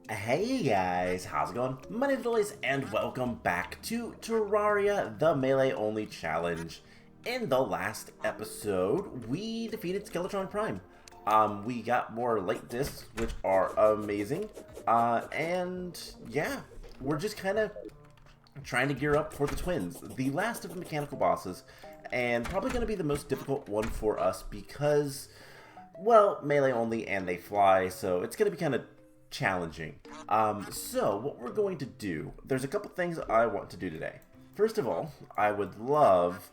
Hey guys, how's it going? My name's Noise, and welcome back to Terraria, the melee-only challenge. In the last episode, we defeated Skeletron Prime. We got more light discs, which are amazing. And yeah, we're just kind of trying to gear up for the twins, the last of the mechanical bosses, and probably going to be the most difficult one for us because, well, melee only and they fly, so it's going to be kind of challenging. So what we're going to do, there's a couple things I want to do today. First of all, I would love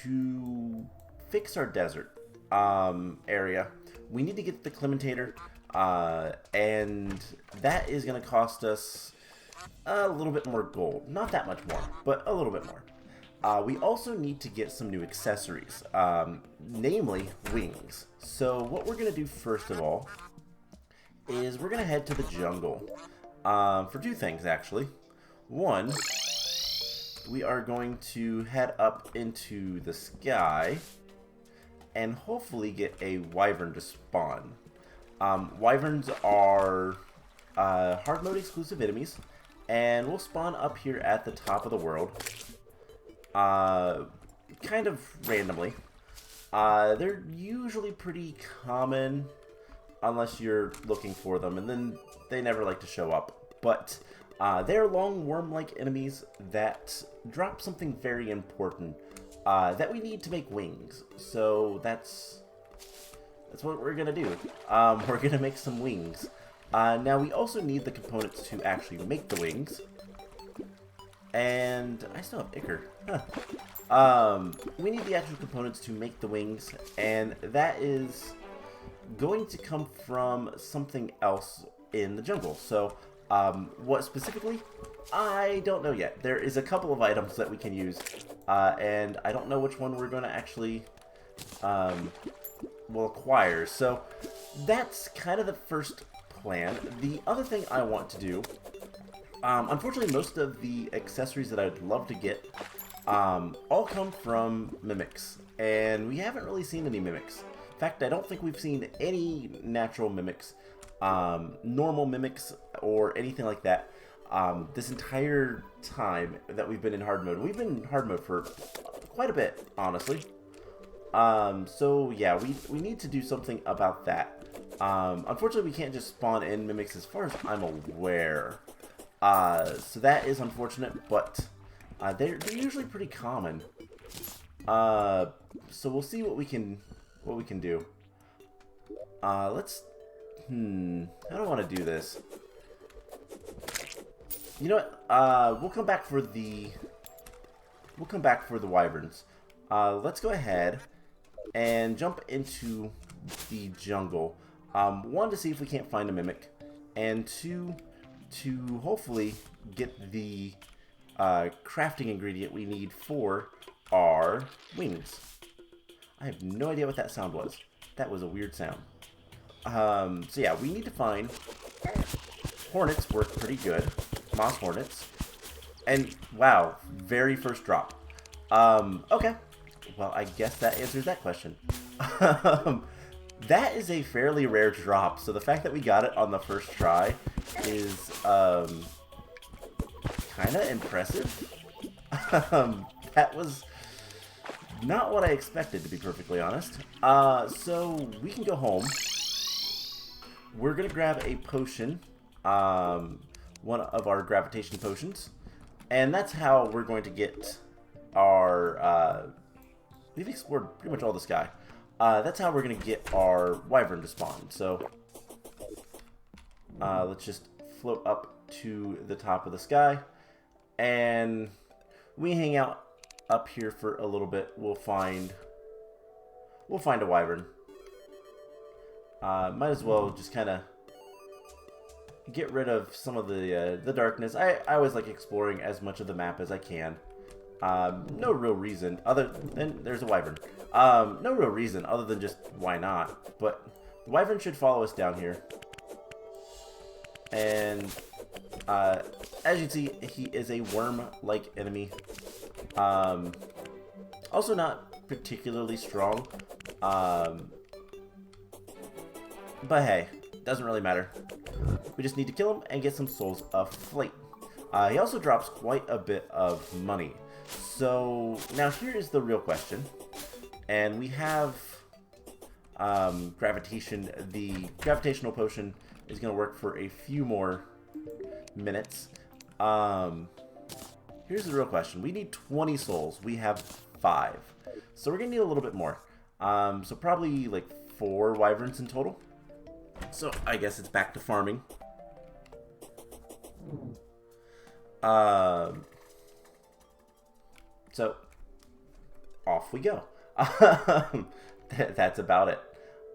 to fix our desert area. We need to get the Clementator, and that is going to cost us a little bit more gold. Not that much more, but a little bit more. We also need to get some new accessories, namely wings. So what we're going to do first of all is we're going to head to the jungle for two things, actually. One, we are going to head up into the sky and hopefully get a wyvern to spawn. Wyverns are hard mode exclusive enemies, and will spawn up here at the top of the world, kind of randomly. They're usually pretty common unless you're looking for them, and then they never like to show up. But they're long worm-like enemies that drop something very important that we need to make wings. So that's what we're gonna do. We're gonna make some wings. Now we also need the components to actually make the wings. And I still have ichor. Huh. We need the actual components to make the wings, and that is going to come from something else in the jungle. So what specifically, I don't know yet. There is a couple of items that we can use, and I don't know which one we're going to actually will acquire. So that's kind of the first plan. The other thing I want to do, unfortunately most of the accessories that I'd love to get all come from mimics, and we haven't really seen any mimics. In fact, I don't think we've seen any natural mimics, normal mimics, or anything like that this entire time that we've been in hard mode. We've been in hard mode for quite a bit, honestly. So yeah, we need to do something about that. Unfortunately, we can't just spawn in mimics as far as I'm aware. So that is unfortunate, but they're usually pretty common. So we'll see what we can do. Let's I don't want to do this. You know what? We'll come back for the wyverns. Let's go ahead and jump into the jungle. One, to see if we can't find a mimic, and two, to hopefully get the crafting ingredient we need for our wings. I have no idea what that sound was. That was a weird sound. So yeah, we need to find hornets. Work pretty good. Moss hornets. And wow, very first drop. Okay. Well, I guess that answers that question. That is a fairly rare drop, so the fact that we got it on the first try is kind of impressive. That was not what I expected, to be perfectly honest. So we can go home. We're gonna grab a potion, one of our gravitation potions, and that's how we're going to get our. We've explored pretty much all the sky. That's how we're gonna get our wyvern to spawn. So let's just float up to the top of the sky, and we hang out up here for a little bit. We'll find a wyvern. Might as well just kind of get rid of some of the darkness. I always like exploring as much of the map as I can. No real reason other than there's a wyvern. No real reason other than just why not. But the wyvern should follow us down here. And as you can see, he is a worm-like enemy. Also not particularly strong. But hey, doesn't really matter. We just need to kill him and get some souls of flight. He also drops quite a bit of money. So now here is the real question. And we have gravitation. The gravitational potion is going to work for a few more minutes. Here's the real question. We need 20 souls. We have 5. So we're going to need a little bit more. So probably like 4 wyverns in total. So I guess it's back to farming. So off we go. That's about it.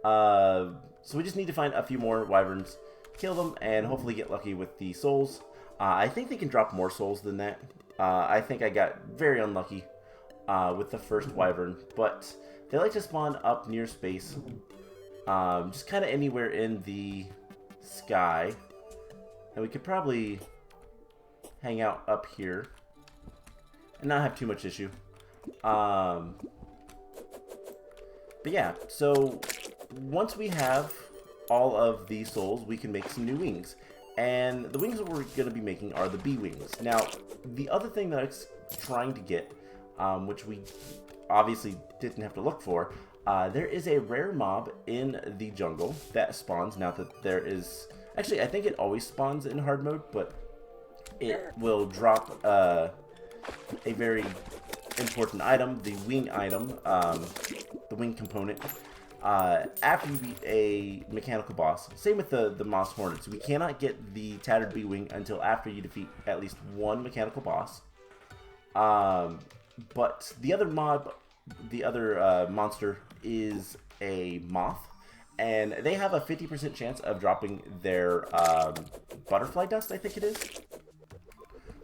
So we just need to find a few more wyverns, kill them, and hopefully get lucky with the souls. I think they can drop more souls than that. I think I got very unlucky with the first wyvern, but they like to spawn up near space, just kind of anywhere in the sky, and we could probably hang out up here and not have too much issue. But yeah, so once we have all of these souls, we can make some new wings. And the wings that we're going to be making are the bee wings. Now, the other thing that I was trying to get, which we obviously didn't have to look for, there is a rare mob in the jungle that spawns. Now that there is... Actually, I think it always spawns in hard mode, but it will drop a very important item, the wing item, the wing component, after you beat a mechanical boss. Same with the Moss Hornets. We cannot get the Tattered Bee Wing until after you defeat at least one mechanical boss. But the other mob, the other monster is a moth, and they have a 50% chance of dropping their butterfly dust, I think it is,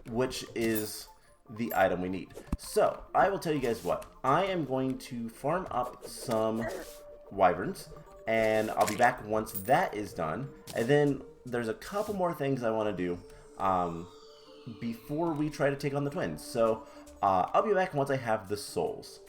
which is the item we need. So I will tell you guys what, I am going to farm up some wyverns, and I'll be back once that is done. And then there's a couple more things I want to do before we try to take on the twins. So I'll be back once I have the souls.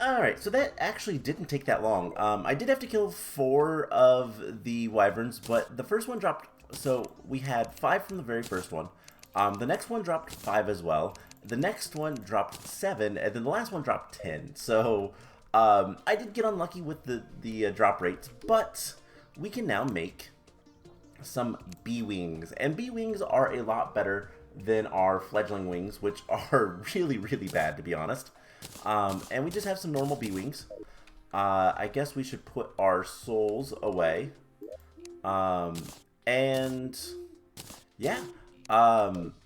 Alright, so that actually didn't take that long. I did have to kill 4 of the wyverns, but the first one dropped. So we had 5 from the very first one. The next one dropped 5 as well. The next one dropped 7, and then the last one dropped 10. So I did get unlucky with the drop rates, but we can now make some bee wings. And bee wings are a lot better than our fledgling wings, which are really, really bad, to be honest. And we just have some normal bee wings. I guess we should put our souls away. And yeah,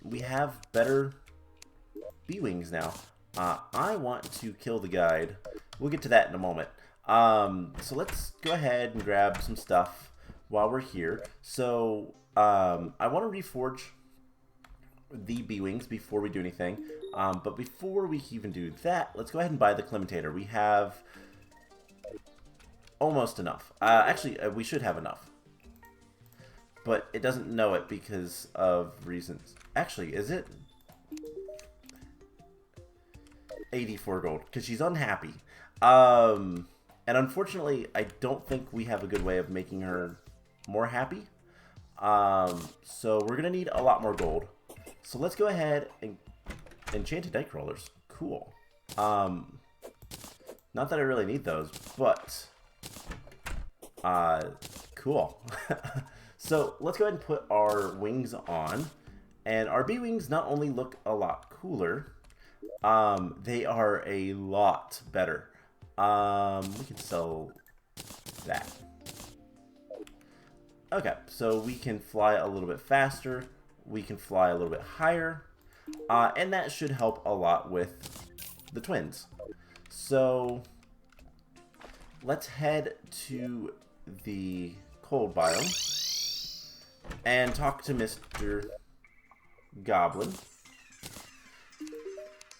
we have better bee wings now. I want to kill the guide. We'll get to that in a moment. So let's go ahead and grab some stuff while we're here. So I want to reforge the bee wings before we do anything. But before we even do that, let's go ahead and buy the Clementator. We have almost enough. Actually, we should have enough. But it doesn't know it because of reasons. Actually, is it? 84 gold, because she's unhappy. And unfortunately, I don't think we have a good way of making her more happy. So we're going to need a lot more gold. So let's go ahead and enchanted night crawlers. Cool. Not that I really need those, but cool. So let's go ahead and put our wings on. And our bee wings not only look a lot cooler, they are a lot better. We can sell that. Okay, so we can fly a little bit faster. We can fly a little bit higher. And that should help a lot with the twins. So let's head to the cold biome and talk to Mr. Goblin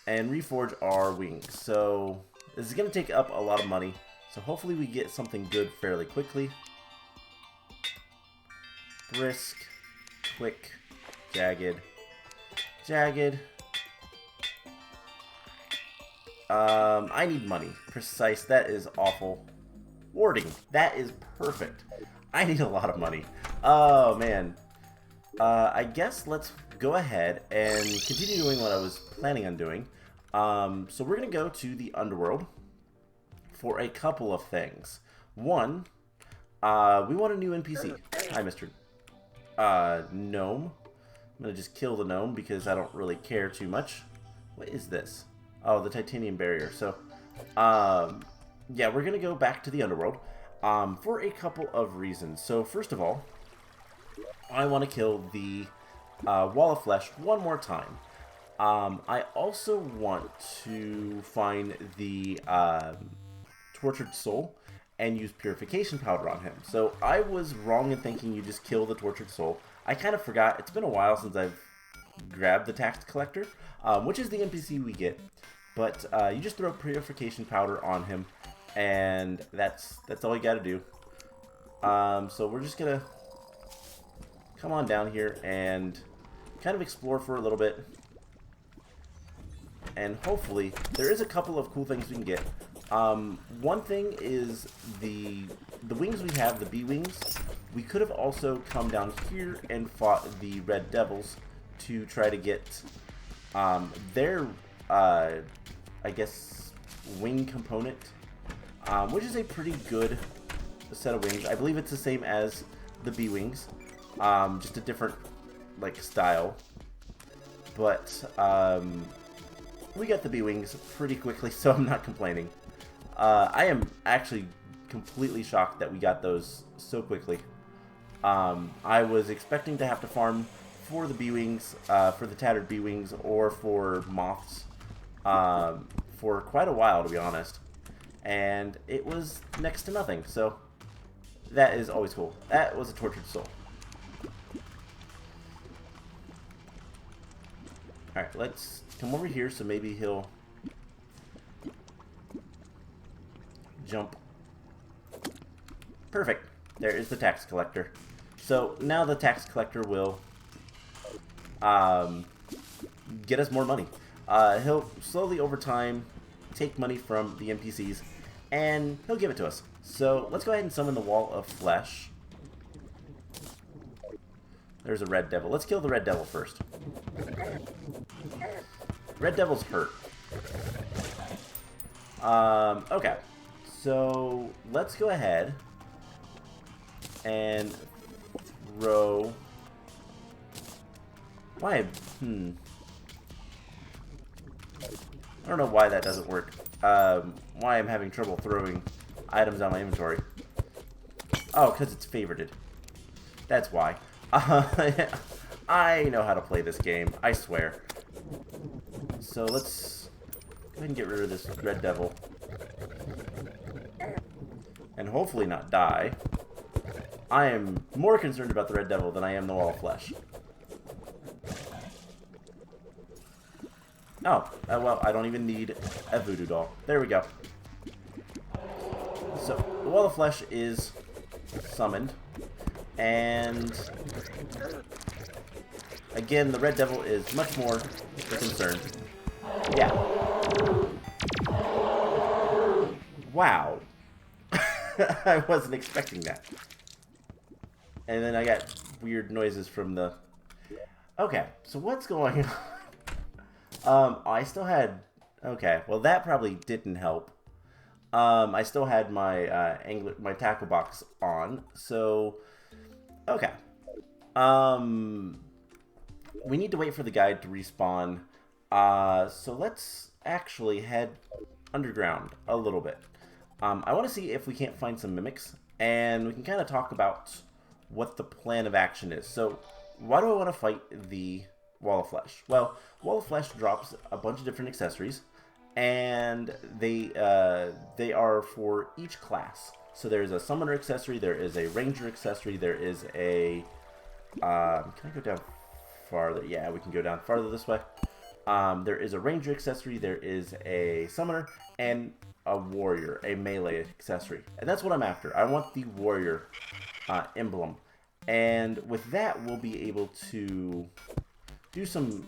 and reforge our wings. So this is going to take up a lot of money, so hopefully we get something good fairly quickly. Brisk, quick, jagged, jagged. I need money. Precise, that is awful. Warding. That is perfect. I need a lot of money. Oh, man. I guess let's go ahead and continue doing what I was planning on doing. So we're going to go to the underworld for a couple of things. One, we want a new NPC. Hi, Mr. Gnome. I'm going to just kill the gnome because I don't really care too much. What is this? Oh, the titanium barrier. So, yeah, we're going to go back to the underworld for a couple of reasons. So, first of all, I want to kill the wall of flesh one more time. I also want to find the tortured soul and use purification powder on him. So I was wrong in thinking you just kill the tortured soul. I kind of forgot. It's been a while since I've grabbed the tax collector, which is the NPC we get. But you just throw purification powder on him, and that's all you got to do. So we're just gonna come on down here and kind of explore for a little bit. And hopefully, there is a couple of cool things we can get. One thing is the wings we have, the bee wings. We could have also come down here and fought the red devils to try to get their, I guess, wing component, which is a pretty good set of wings. I believe it's the same as the bee wings, just a different, like, style. But we got the bee wings pretty quickly, so I'm not complaining. I am actually completely shocked that we got those so quickly. I was expecting to have to farm for the bee wings, for the tattered bee wings, or for moths for quite a while, to be honest. And it was next to nothing, so that is always cool. That was a tortured soul. Alright, let's come over here so maybe he'll jump. Perfect. There is the tax collector. So now the tax collector will get us more money. He'll slowly over time take money from the NPCs and he'll give it to us. So let's go ahead and summon the wall of flesh. There's a red devil. Let's kill the red devil first. Red devil's hurt. Okay. So let's go ahead and throw. Why? I don't know why that doesn't work. Why I'm having trouble throwing items out of my inventory. Oh, because it's favorited. That's why. I know how to play this game, I swear. So let's go ahead and get rid of this red devil. And hopefully not die. I am more concerned about the red devil than I am the wall of flesh. Oh, well, I don't even need a voodoo doll. There we go. So, the wall of flesh is summoned. And again, the red devil is much more the concern. Yeah. Wow. I wasn't expecting that. And then I got weird noises from the... Okay, so what's going on? I still had... Okay, well that probably didn't help. I still had my my tackle box on, so... Okay. We need to wait for the guide to respawn. So let's actually head underground a little bit. I want to see if we can't find some mimics, and we can kind of talk about what the plan of action is. So, why do I want to fight the Wall of Flesh? Well, Wall of Flesh drops a bunch of different accessories, and they are for each class. So there's a Summoner accessory, there is a Ranger accessory, there is a... can I go down farther? Yeah, we can go down farther this way. There is a Ranger accessory, there is a Summoner, and a Warrior, a melee accessory. And that's what I'm after. I want the Warrior emblem. And with that, we'll be able to do some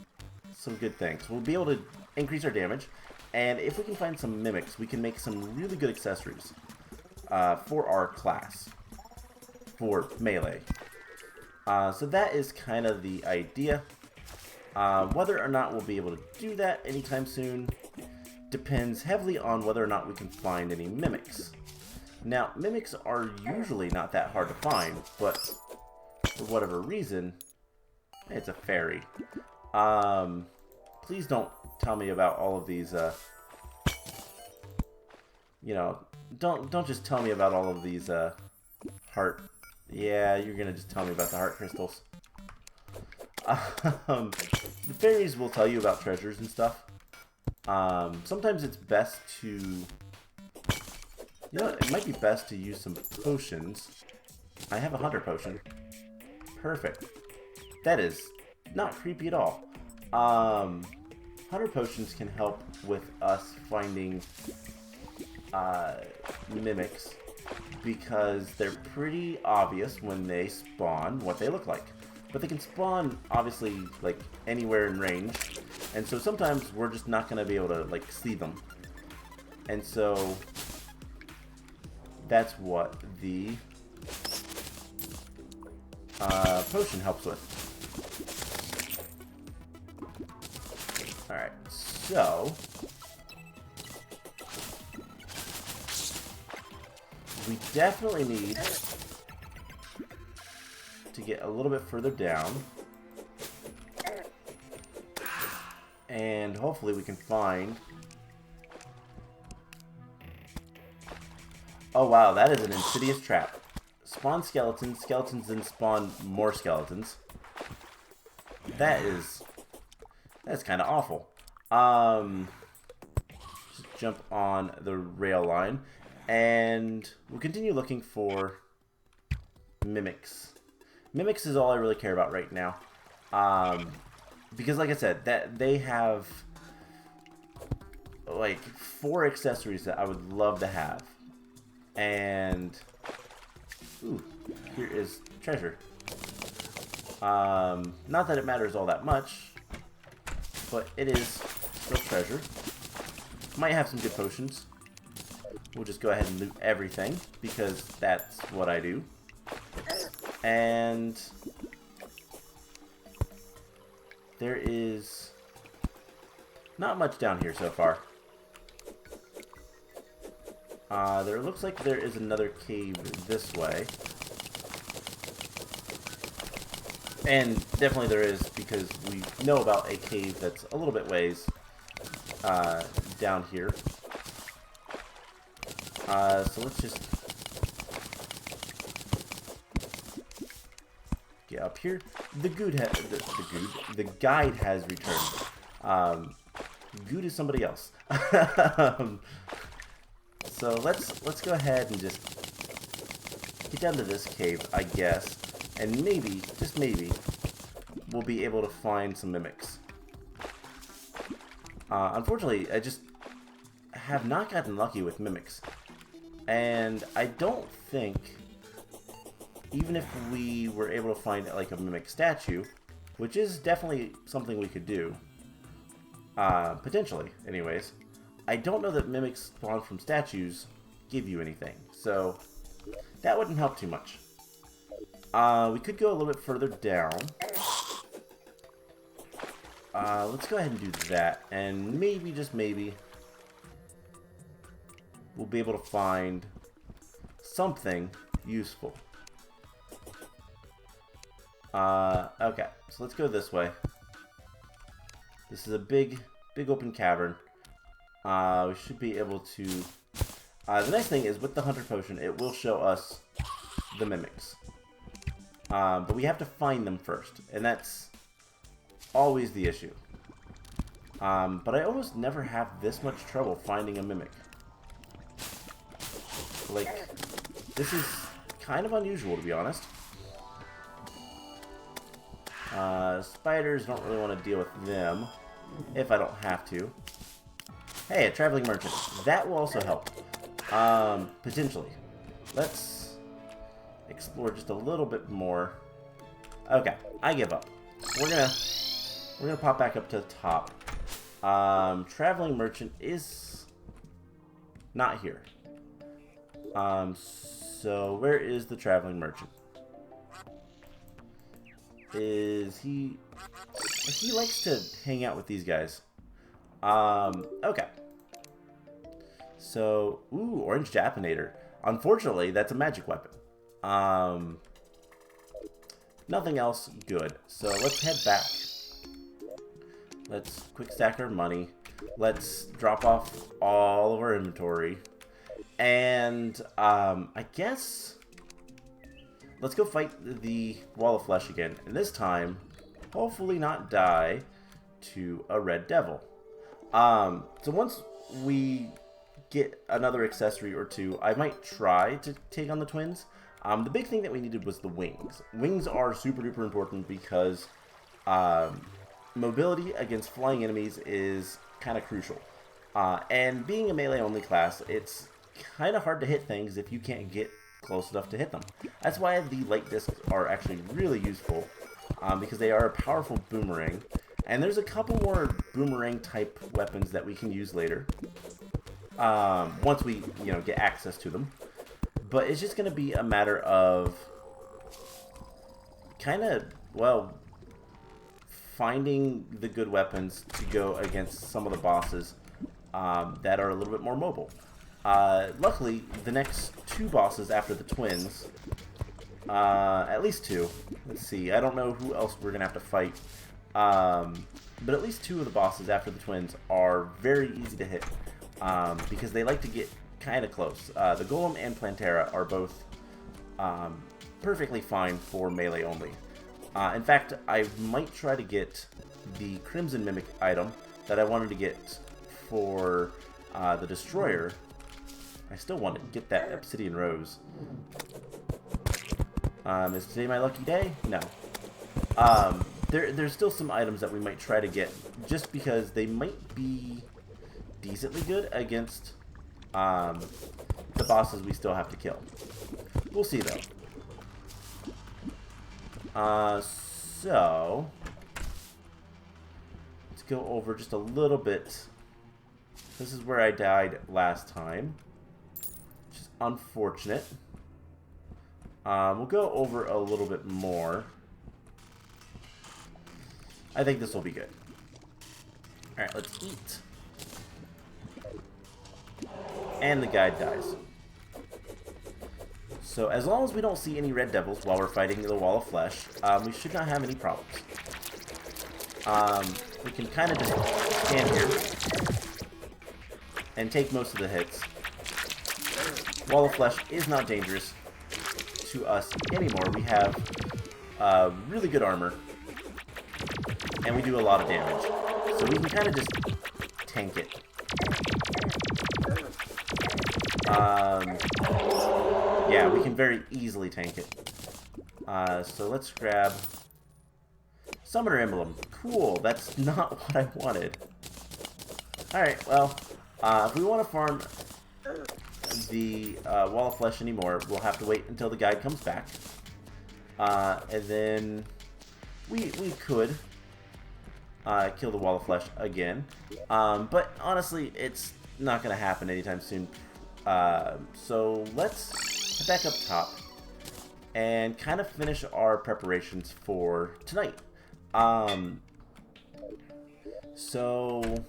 good things. We'll be able to increase our damage, and if we can find some mimics, we can make some really good accessories. for our class, for melee. So that is kind of the idea. Whether or not we'll be able to do that anytime soon depends heavily on whether or not we can find any mimics. Now, mimics are usually not that hard to find, but for whatever reason, it's a fairy. Please don't tell me about all of these, you know, don't just tell me about all of these, heart. Yeah, you're gonna just tell me about the heart crystals. The fairies will tell you about treasures and stuff. Sometimes it's best to, you know, it might be best to use some potions. I have a hunter potion. Perfect. That is not creepy at all. Hunter potions can help with us finding mimics because they're pretty obvious when they spawn what they look like. But they can spawn, obviously, like, anywhere in range. And so sometimes we're just not going to be able to, like, see them. And so that's what the potion helps with. Alright, so we definitely need to get a little bit further down, and hopefully we can find... Oh wow, that is an insidious trap. Spawn skeletons, skeletons then spawn more skeletons. That's kind of awful. Just jump on the rail line, and we'll continue looking for mimics. Mimics is all I really care about right now. Because like I said, that they have like 4 accessories that I would love to have. And ooh, here is treasure. Not that it matters all that much, but it is still treasure. Might have some good potions. We'll just go ahead and loot everything because that's what I do. And there is not much down here so far. There looks like there is another cave this way. And definitely there is, because we know about a cave that's a little bit ways down here. So let's just get up here. The guide has returned. Good is somebody else. So let's go ahead and just get down to this cave, I guess, and maybe, just maybe, we'll be able to find some mimics. Unfortunately, I just have not gotten lucky with mimics, and I don't think, even if we were able to find like a mimic statue, which is definitely something we could do, potentially, anyways, I don't know that mimics spawned from statues give you anything, so that wouldn't help too much. We could go a little bit further down. Let's go ahead and do that, and maybe, just maybe, we'll be able to find something useful. Okay, so let's go this way. This is a big open cavern. We should be able to... the nice thing is, with the Hunter Potion, it will show us the mimics. But we have to find them first, and that's always the issue. But I almost never have this much trouble finding a mimic. Like, this is kind of unusual, to be honest. Spiders, don't really want to deal with them, if I don't have to. Hey, a traveling merchant. That will also help. Potentially. Let's explore just a little bit more. Okay, I give up. We're gonna pop back up to the top. Traveling merchant is not here. So where is the traveling merchant? Is he... He likes to hang out with these guys. Okay. So, ooh, orange Japanator. Unfortunately, that's a magic weapon. Nothing else good. So let's head back. Let's quick stack our money. Let's drop off all of our inventory. And, I guess... let's go fight the Wall of Flesh again. And this time, hopefully not die to a red devil. So once we get another accessory or two, I might try to take on the twins. The big thing that we needed was the wings. Wings are super duper important because mobility against flying enemies is kind of crucial. And being a melee only class, it's kind of hard to hit things if you can't get close enough to hit them. That's why the light discs are actually really useful, because they are a powerful boomerang. And there's a couple more boomerang type weapons that we can use later, once we get access to them. But it's just going to be a matter of kind of, well, finding the good weapons to go against some of the bosses that are a little bit more mobile. Luckily, the next two bosses after the twins, at least two. Let's see, I don't know who else we're going to have to fight. But at least two of the bosses after the twins are very easy to hit, because they like to get kind of close. The Golem and Plantera are both perfectly fine for melee only. In fact, I might try to get the Crimson Mimic item that I wanted to get for the Destroyer. I still want to get that Obsidian Rose. Is today my lucky day? No. There's still some items that we might try to get, just because they might be decently good against the bosses we still have to kill. We'll see, though. So let's go over just a little bit. This is where I died last time, which is unfortunate. We'll go over a little bit more. I think this will be good. Alright, let's eat. And the guide dies. So as long as we don't see any red devils while we're fighting the Wall of Flesh, we should not have any problems. We can kind of just stand here and take most of the hits. Wall of Flesh is not dangerous to us anymore. We have really good armor, and we do a lot of damage. So we can kind of just tank it. Yeah, we can very easily tank it. So let's grab Summoner Emblem. Cool, that's not what I wanted. Alright, well, if we want to farm the Wall of Flesh anymore, we'll have to wait until the guide comes back. And then we could kill the Wall of Flesh again. But honestly, it's not going to happen anytime soon. So let's head back up top and kind of finish our preparations for tonight. So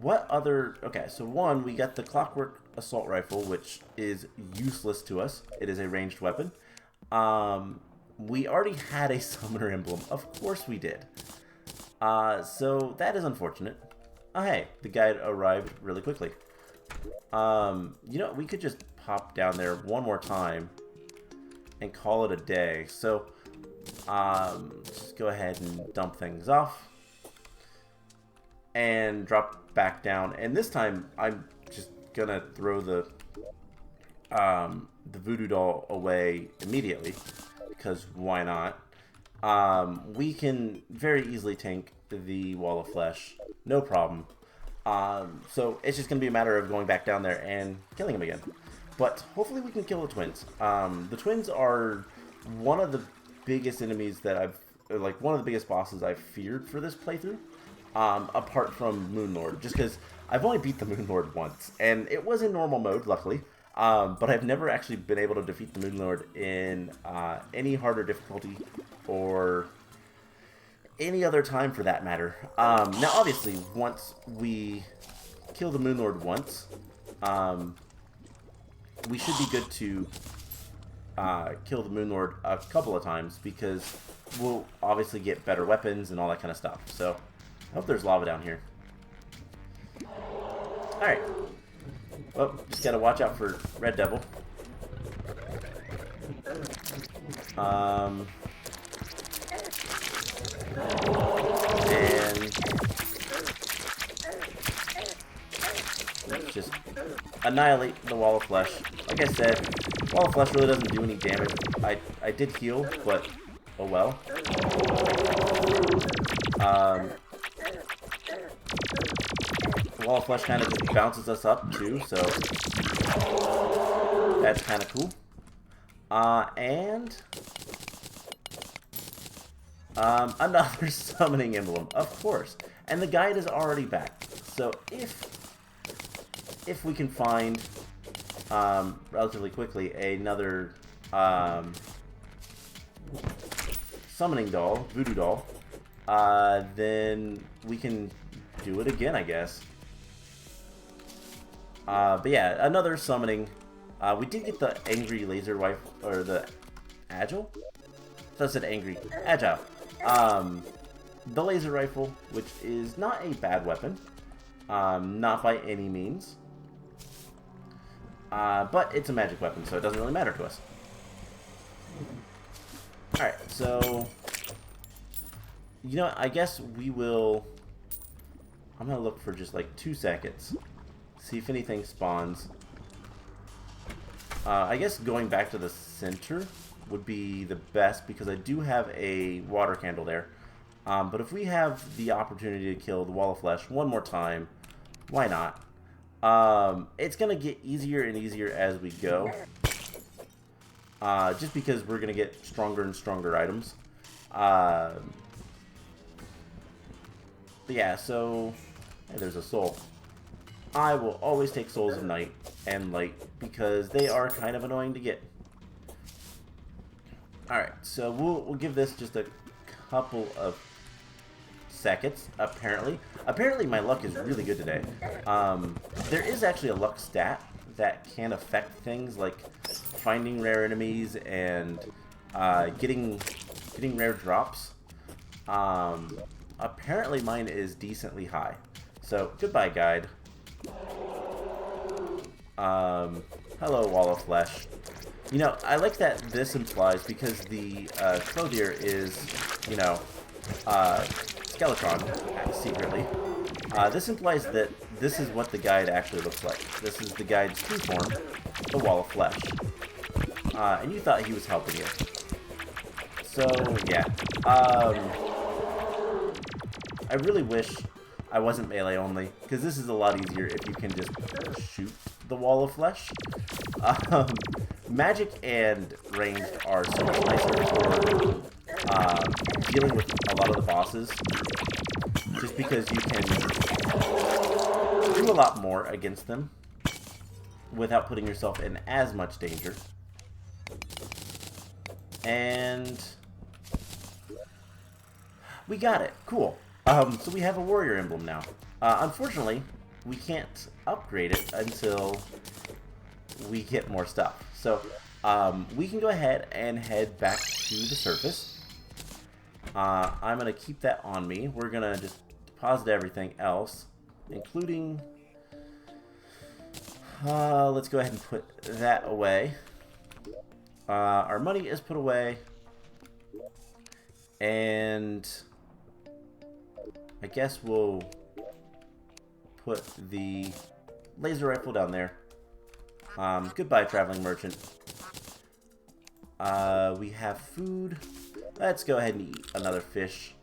what other... Okay, so one, we got the Clockwork Assault Rifle, which is useless to us. It is a ranged weapon. We already had a Summoner Emblem. Of course we did. So that is unfortunate. Oh, hey, the guide arrived really quickly. You know, we could just pop down there one more time and call it a day. So, just go ahead and dump things off and drop back down. And this time, I'm just gonna throw the voodoo doll away immediately, because why not? We can very easily tank the Wall of Flesh, no problem. So it's just going to be a matter of going back down there and killing him again. But hopefully we can kill the twins. The twins are one of the biggest enemies that one of the biggest bosses I've feared for this playthrough. Apart from Moonlord, just because I've only beat the Moonlord once, and it was in normal mode, luckily. But I've never actually been able to defeat the Moon Lord in any harder difficulty or any other time for that matter. Now, obviously, once we kill the Moon Lord once, we should be good to kill the Moon Lord a couple of times because we'll obviously get better weapons and all that kind of stuff. So, I hope there's lava down here. Alright. Well, just gotta watch out for Red Devil. And let's just annihilate the Wall of Flesh. Like I said, Wall of Flesh really doesn't do any damage. I did heal, but oh well. The Wall of Flesh kind of just bounces us up too, so that's kind of cool. And another summoning emblem, of course. And the guide is already back. So if we can find relatively quickly another summoning doll, voodoo doll, then we can do it again, I guess. But yeah, another summoning. We did get the angry laser rifle, or the agile? I thought I said angry. Agile. The laser rifle, which is not a bad weapon. Not by any means. But it's a magic weapon, so it doesn't really matter to us. Alright, so you know what, I guess we will... I'm gonna look for just like 2 seconds. See if anything spawns. I guess going back to the center would be the best because I do have a water candle there. But if we have the opportunity to kill the Wall of Flesh one more time, why not? It's gonna get easier and easier as we go. Just because we're gonna get stronger and stronger items. But yeah, so hey, there's a soul. I will always take souls of night and light because they are kind of annoying to get. Alright, so we'll give this just a couple of seconds, apparently. Apparently my luck is really good today. There is actually a luck stat that can affect things like finding rare enemies and getting rare drops. Apparently mine is decently high. So, goodbye, guide. Hello, Wall of Flesh. You know, I like that this implies, because the clothier is, you know, Skeletron, secretly. This implies that this is what the guide actually looks like. This is the guide's true form, the Wall of Flesh. And you thought he was helping you. So, yeah. I really wish I wasn't melee only, because this is a lot easier if you can just shoot the Wall of Flesh. Magic and ranged are so much nicer for dealing with a lot of the bosses, just because you can do a lot more against them without putting yourself in as much danger. And we got it. Cool. So we have a warrior emblem now. Unfortunately, we can't upgrade it until we get more stuff. So we can go ahead and head back to the surface. I'm going to keep that on me. We're going to just deposit everything else, including... let's go ahead and put that away. Our money is put away. And I guess we'll put the laser rifle down there. Goodbye, traveling merchant. We have food. Let's go ahead and eat another fish.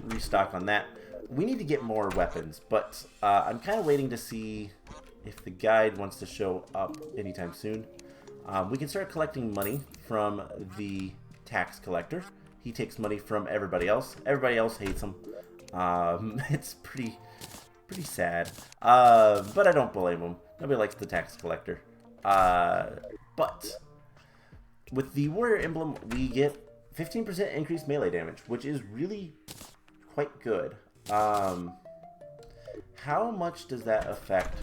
Restock on that. We need to get more weapons, but I'm kind of waiting to see if the guide wants to show up anytime soon. We can start collecting money from the tax collector. He takes money from everybody else. Everybody else hates him. It's pretty sad. But I don't blame him. Nobody likes the tax collector. But with the Warrior Emblem, we get 15% increased melee damage, which is really quite good. How much does that affect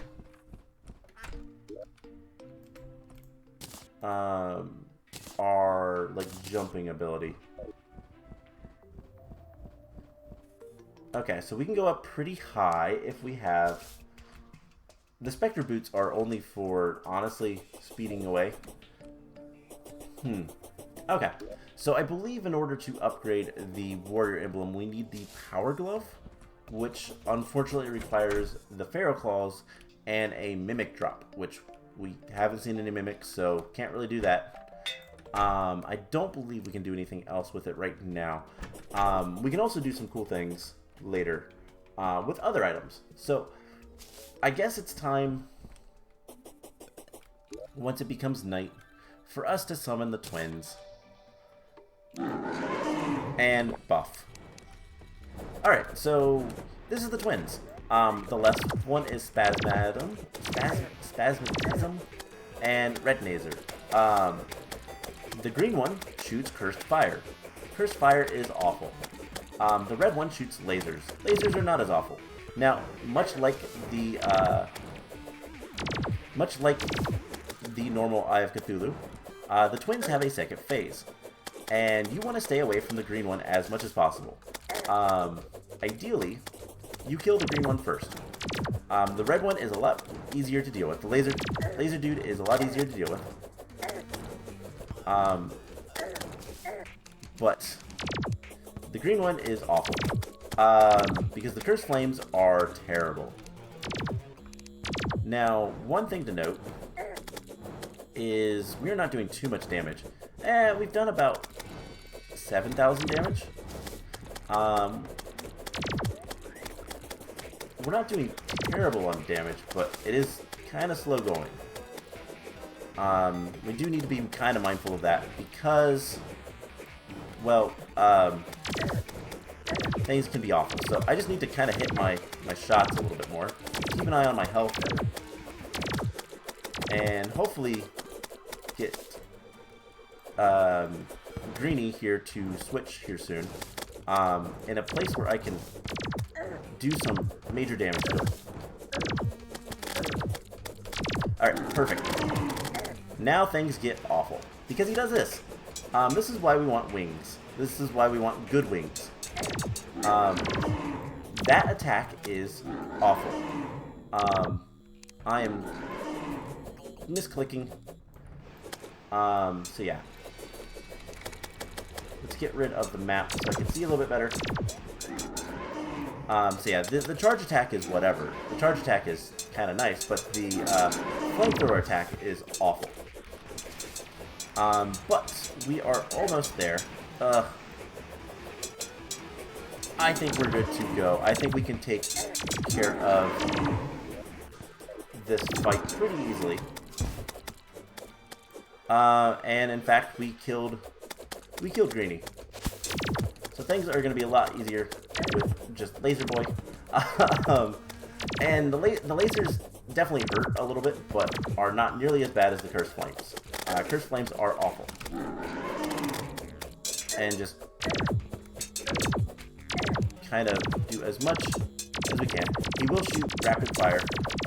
our jumping ability? Okay, so we can go up pretty high if we have... The Spectre Boots are only for, honestly, speeding away. Okay, so I believe in order to upgrade the Warrior Emblem, we need the Power Glove, which unfortunately requires the Pharaoh Claws and a Mimic Drop, which we haven't seen any Mimics, so can't really do that. I don't believe we can do anything else with it right now. We can also do some cool things later with other items. So I guess it's time, once it becomes night, for us to summon the twins and buff. Alright, so this is the twins. The left one is Spasmadum, and Red Nazer. The green one shoots Cursed Fire. Cursed Fire is awful. The red one shoots lasers. Lasers are not as awful. Now, much like the normal Eye of Cthulhu, the twins have a second phase, and you want to stay away from the green one as much as possible. Ideally, you kill the green one first. The red one is a lot easier to deal with. The laser dude is a lot easier to deal with. But the green one is awful. Because the Cursed Flames are terrible. Now, one thing to note is we're not doing too much damage. We've done about 7,000 damage. We're not doing terrible on damage, but it is kind of slow going. We do need to be kind of mindful of that because, well, things can be awful. So I just need to kind of hit my shots a little bit more. Keep an eye on my health. And hopefully get Greenie here to switch here soon. In a place where I can do some major damage to him. Alright, perfect. Now things get awful. Because he does this. This is why we want wings. This is why we want good wings. That attack is awful. I am misclicking. So yeah. Let's get rid of the map so I can see a little bit better. So yeah, the charge attack is whatever. The charge attack is kind of nice, but the flamethrower attack is awful. But we are almost there. I think we're good to go. I think we can take care of this fight pretty easily. And in fact, we killed Greenie. So things are going to be a lot easier with just Laser Boy. And the lasers definitely hurt a little bit, but are not nearly as bad as the Cursed Flames. Cursed Flames are awful. And just kind of do as much as we can. He will shoot rapid fire.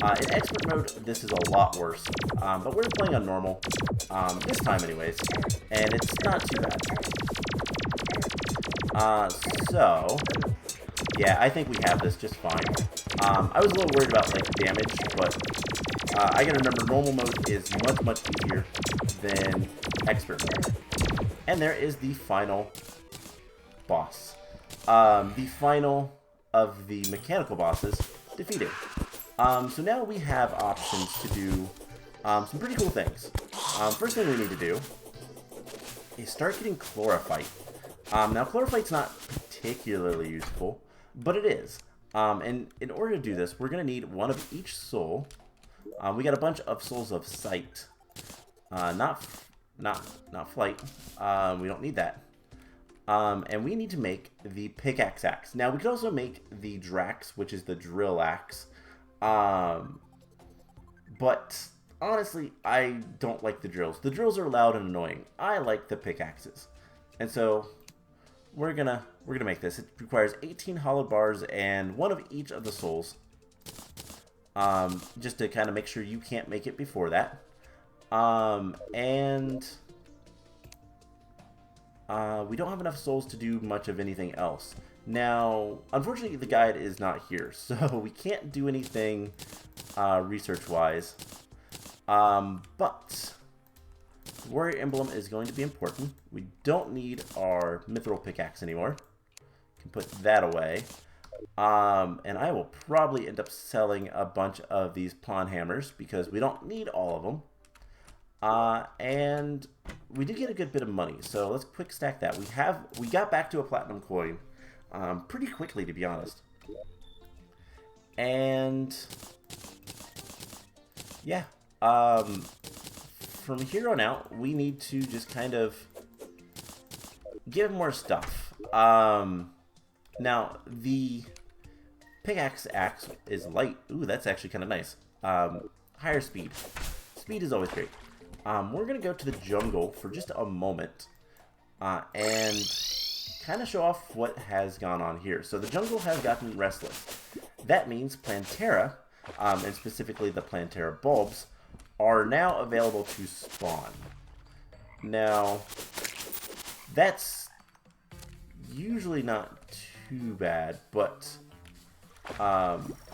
In expert mode, this is a lot worse. But we're playing on normal, this time anyways, and it's not too bad. So, yeah, I think we have this just fine. I was a little worried about, like, damage, but I gotta remember normal mode is much easier than expert mode. And there is the final boss. The final of the mechanical bosses defeated. So now we have options to do some pretty cool things. First thing we need to do is start getting Chlorophyte. Now Chlorophyte's not particularly useful, but it is. And in order to do this, we're going to need one of each soul. We got a bunch of souls of sight. Not flight. We don't need that. And we need to make the pickaxe axe. Now we could also make the Drax, which is the drill axe. But honestly, I don't like the drills. The drills are loud and annoying. I like the pickaxes. And so we're gonna make this. It requires 18 hollowed bars and one of each of the souls. Just to kind of make sure you can't make it before that. We don't have enough souls to do much of anything else. Now, unfortunately, the guide is not here, so we can't do anything research-wise. But Warrior Emblem is going to be important. We don't need our Mithril Pickaxe anymore. Can put that away. And I will probably end up selling a bunch of these pawn hammers because we don't need all of them. And we did get a good bit of money, so let's quick stack that. We got back to a platinum coin pretty quickly, to be honest. And yeah, from here on out, we need to just kind of give more stuff. Now, the pickaxe axe is light. Ooh, that's actually kind of nice. Higher speed. Speed is always great. We're going to go to the jungle for just a moment and kind of show off what has gone on here. So the jungle has gotten restless. That means Plantera, and specifically the Plantera bulbs, are now available to spawn. Now, that's usually not too bad, but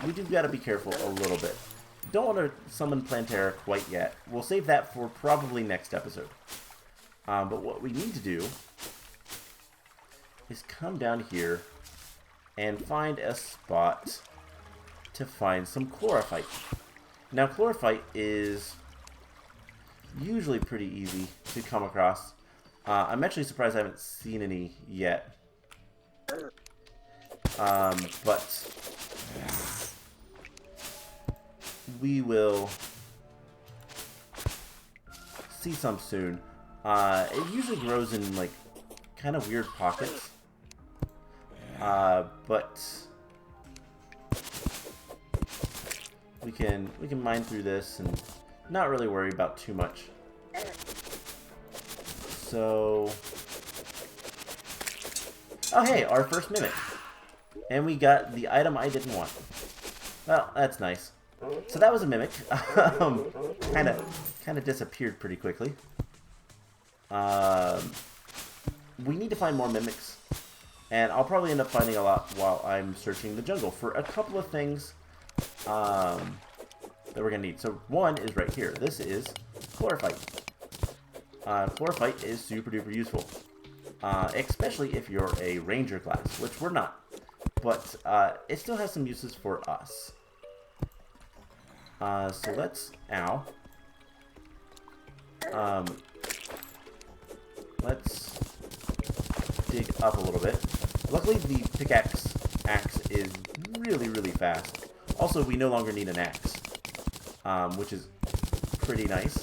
we do got to be careful a little bit. Don't want to summon Plantera quite yet. We'll save that for probably next episode. But what we need to do is come down here and find a spot to find some chlorophyte. Now, chlorophyte is usually pretty easy to come across. I'm actually surprised I haven't seen any yet. But we will see some soon. It usually grows in like kind of weird pockets, but we can mine through this and not really worry about too much. So, oh hey, our first mimic, and we got the item I didn't want. Well, that's nice. So that was a mimic. kind of disappeared pretty quickly. We need to find more mimics, and I'll probably end up finding a lot while I'm searching the jungle for a couple of things that we're gonna need. So one is right here. This is chlorophyte. Chlorophyte is super duper useful, especially if you're a ranger class, which we're not, but it still has some uses for us. So let's, let's dig up a little bit. Luckily, the pickaxe axe is really, really fast. Also, we no longer need an axe, which is pretty nice.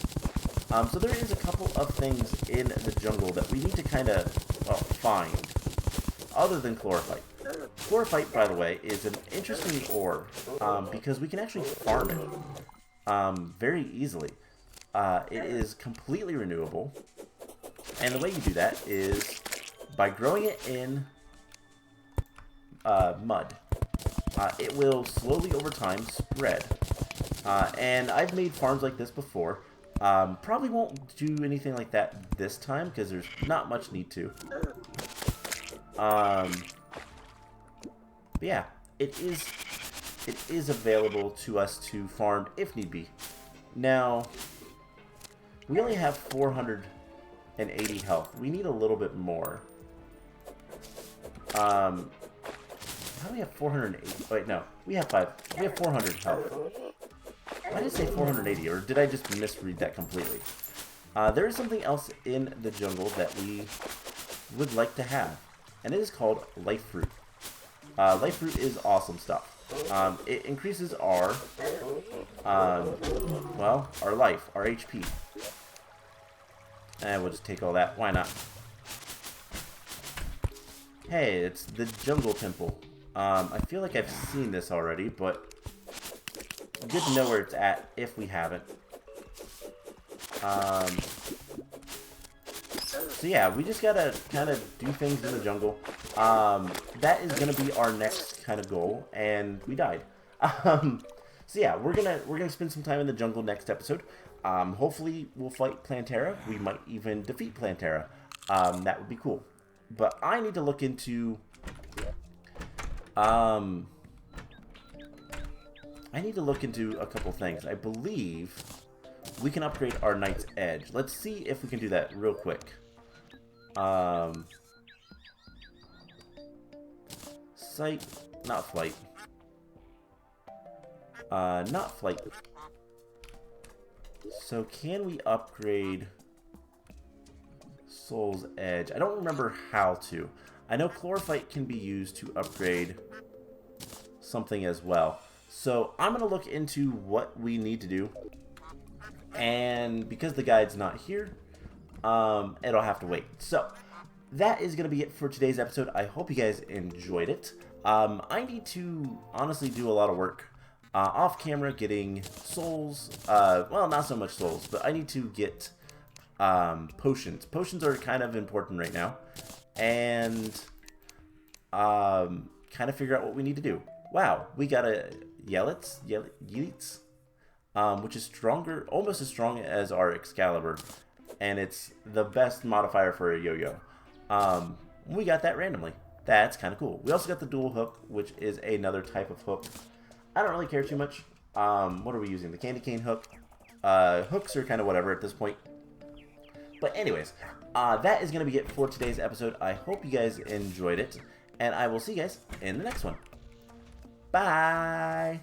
So there is a couple of things in the jungle that we need to kind of, well, find, other than chlorophyte. Chlorophyte, by the way, is an interesting ore, because we can actually farm it very easily. It is completely renewable, and the way you do that is by growing it in mud. It will slowly over time spread, and I've made farms like this before. Probably won't do anything like that this time because there's not much need to. But yeah, it is available to us to farm if need be. Now, we only have 480 health. We need a little bit more. How do we have 480? Wait, no. We have 400 health. Why did I say 480? Or did I just misread that completely? There is something else in the jungle that we would like to have. And it is called life fruit. Life fruit is awesome stuff. It increases our, well, our life, our HP. And we'll just take all that. Why not? Hey, it's the jungle temple. I feel like I've seen this already, but good to know where it's at if we haven't. So yeah, we just gotta kind of do things in the jungle. That is gonna be our next kind of goal, and we died. So yeah, we're gonna spend some time in the jungle next episode. Hopefully we'll fight Plantera. We might even defeat Plantera. That would be cool. But I need to look into a couple things. I believe we can upgrade our Knight's Edge. Let's see if we can do that real quick. Sight, not flight. Not flight. So can we upgrade Soul's Edge? I don't remember how to. I know Chlorophyte can be used to upgrade something as well. So I'm going to look into what we need to do. And because the guide's not here, it'll have to wait. So that is going to be it for today's episode. I hope you guys enjoyed it. I need to honestly do a lot of work off camera getting souls. Well, not so much souls, but I need to get potions. Potions are kind of important right now. And kind of figure out what we need to do. Wow, we got a Yelitz, which is stronger, almost as strong as our Excalibur, and it's the best modifier for a yo-yo. We got that randomly. That's kind of cool. We also got the dual hook, which is another type of hook. I don't really care too much. What are we using? The candy cane hook. Hooks are kind of whatever at this point. But anyways, that is going to be it for today's episode. I hope you guys enjoyed it, and I will see you guys in the next one. Bye!